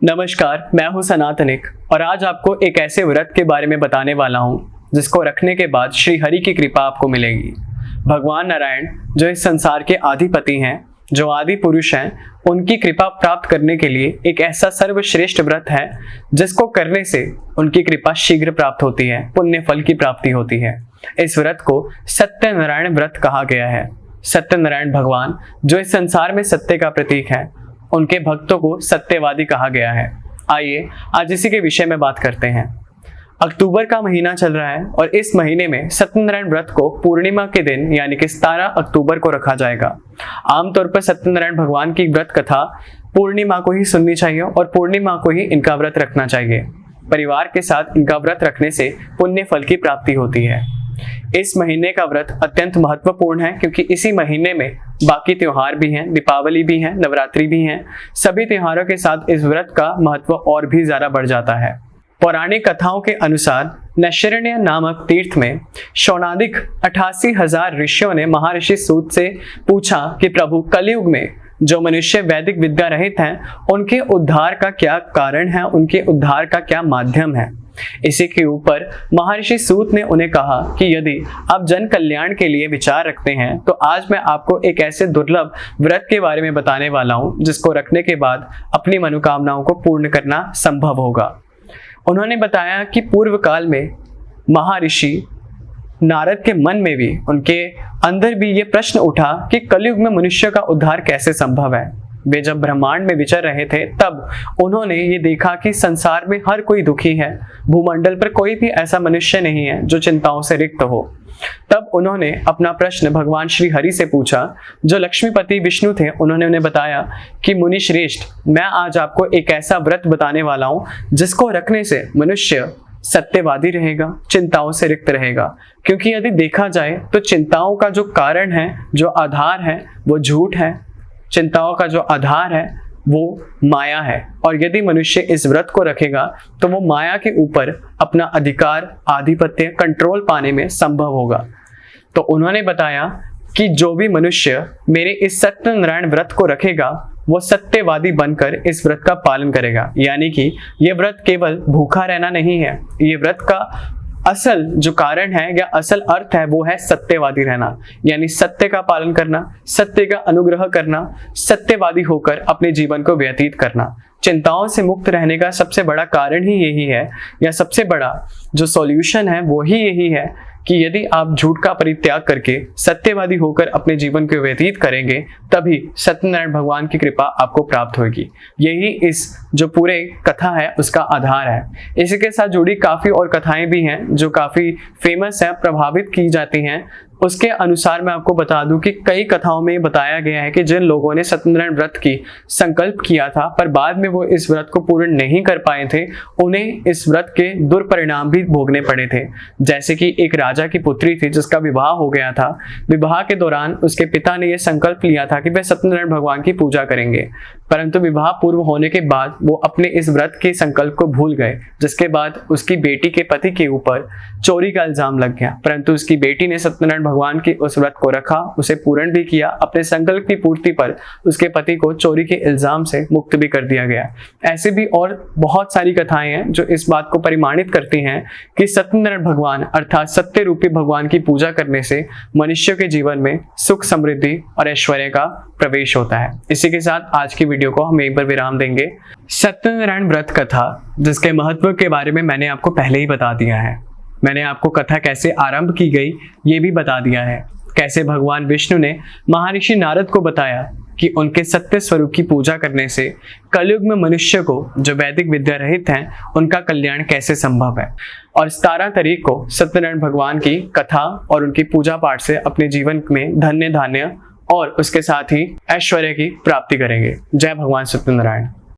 नमस्कार, मैं हूं सनातनिक और आज आपको एक ऐसे व्रत के बारे में बताने वाला हूं जिसको रखने के बाद श्री हरि की कृपा आपको मिलेगी। भगवान नारायण जो इस संसार के आधिपति हैं, जो आदि पुरुष हैं, उनकी कृपा प्राप्त करने के लिए एक ऐसा सर्वश्रेष्ठ व्रत है जिसको करने से उनकी कृपा शीघ्र प्राप्त होती है, पुण्य फल की प्राप्ति होती है। इस व्रत को सत्यनारायण व्रत कहा गया है। सत्यनारायण भगवान जो इस संसार में सत्य का प्रतीक है, उनके भक्तों को सत्यवादी कहा गया है। आइए आज इसी के विषय में बात करते हैं। अक्टूबर का महीना चल रहा है और इस महीने में सत्यनारायण व्रत को पूर्णिमा के दिन यानी कि 17 अक्टूबर को रखा जाएगा। आमतौर पर सत्यनारायण भगवान की व्रत कथा पूर्णिमा को ही सुननी चाहिए और पूर्णिमा को ही इनका व्रत रखना चाहिए। परिवार के साथ इनका व्रत रखने से पुण्य फल की प्राप्ति होती है। इस महीने का व्रत अत्यंत महत्वपूर्ण है क्योंकि इसी महीने में बाकी त्योहार भी हैं, दीपावली भी है, नवरात्रि भी हैं। सभी त्योहारों के साथ इस व्रत का महत्व और भी ज्यादा बढ़ जाता है। पौराणिक कथाओं के अनुसार नैमिषारण्य नामक तीर्थ में शौनादिक 88,000 ऋषियों ने महर्षि सूत से पूछा कि प्रभु, कलयुग में जो मनुष्य वैदिक विद्या रहित हैं, उनके उद्धार का क्या कारण है, उनके उद्धार का क्या माध्यम है। इसी के ऊपर महर्षि सूत ने उन्हें कहा कि यदि आप जन कल्याण के लिए विचार रखते हैं तो आज मैं आपको एक ऐसे दुर्लभ व्रत के बारे में बताने वाला हूं जिसको रखने के बाद अपनी मनोकामनाओं को पूर्ण करना संभव होगा। उन्होंने बताया कि पूर्व काल में महर्षि नारद के मन में भी, उनके अंदर भी ये प्रश्न उठा कि कलयुग में मनुष्य का उद्धार कैसे संभव है। वे जब ब्रह्मांड में विचर रहे थे तब उन्होंने ये देखा कि संसार में हर कोई दुखी है, भूमंडल पर कोई भी ऐसा मनुष्य नहीं है जो चिंताओं से रिक्त हो। तब उन्होंने अपना प्रश्न भगवान श्री हरि से पूछा, जो लक्ष्मीपति विष्णु थे। उन्होंने उन्हें बताया कि मुनि श्रेष्ठ, मैं आज आपको एक ऐसा व्रत बताने वाला हूँ जिसको रखने से मनुष्य सत्यवादी रहेगा, चिंताओं से रिक्त रहेगा। क्योंकि यदि देखा जाए तो चिंताओं का जो कारण है, जो आधार है, वो झूठ है। चिंताओं का जो आधार है वो माया है और यदि मनुष्य इस व्रत को रखेगा तो वो माया के ऊपर अपना अधिकार, आधिपत्य, कंट्रोल पाने में संभव होगा। तो उन्होंने बताया कि जो भी मनुष्य मेरे इस सत्यनारायण व्रत को रखेगा वो सत्यवादी बनकर इस व्रत का पालन करेगा। यानी कि ये व्रत केवल भूखा रहना नहीं है, ये व्रत का असल जो कारण है या असल अर्थ है वो है सत्यवादी रहना, यानी सत्य का पालन करना, सत्य का अनुग्रह करना, सत्यवादी होकर अपने जीवन को व्यतीत करना। चिंताओं से मुक्त रहने का सबसे बड़ा कारण ही यही है, या सबसे बड़ा जो सॉल्यूशन है वो ही यही है कि यदि आप झूठ का परित्याग करके सत्यवादी होकर अपने जीवन को व्यतीत करेंगे तभी सत्यनारायण भगवान की कृपा आपको प्राप्त होगी। यही इस जो पूरे कथा है उसका आधार है। इसी के साथ जुड़ी काफ़ी और कथाएं भी हैं जो काफ़ी फेमस हैं, प्रभावित की जाती हैं। उसके अनुसार मैं आपको बता दूं कि कई कथाओं में बताया गया है कि जिन लोगों ने सत्यनारायण व्रत की संकल्प किया था पर बाद में वो इस व्रत को पूर्ण नहीं कर पाए थे, उन्हें इस व्रत के दुष्परिणाम भी भोगने पड़े थे। जैसे कि एक राजा की पुत्री थी जिसका विवाह हो गया था। विवाह के दौरान उसके पिता ने यह संकल्प लिया था कि वे सत्यनारायण भगवान की पूजा करेंगे, परंतु विवाह पूर्व होने के बाद वो अपने इस व्रत के संकल्प को भूल गए, जिसके बाद उसकी बेटी के पति के ऊपर चोरी का इल्जाम लग गया। परंतु उसकी बेटी ने सत्यनारायण भगवान की उस व्रत को रखा, उसे पूर्ण भी किया। अपने संकल्प की पूर्ति पर उसके पति को चोरी के इल्जाम से मुक्त भी कर दिया गया। ऐसे भी और बहुत सारी कथाएं हैं जो इस बात को परिमाणित करती हैं कि सत्यनारायण भगवान अर्थात सत्य रूपी भगवान की पूजा करने से मनुष्य के जीवन में सुख, समृद्धि और ऐश्वर्य का प्रवेश होता है। इसी के साथ आज की वीडियो को हम यहीं पर विराम देंगे। सत्यनारायण व्रत कथा जिसके महत्व के बारे में मैंने आपको पहले ही बता दिया है। मैंने आपको कथा कैसे आरंभ की गई ये भी बता दिया है। कैसे भगवान विष्णु ने महर्षि नारद को बताया कि उनके सत्य स्वरूप की पूजा करने से कलयुग में मनुष्य को जो वैदिक विद्या रहित हैं उनका कल्याण कैसे संभव है। और 17 तारीख को सत्यनारायण भगवान की कथा और उनकी पूजा पाठ से अपने जीवन में धन्य धान्य और उसके साथ ही ऐश्वर्य की प्राप्ति करेंगे। जय भगवान सत्यनारायण।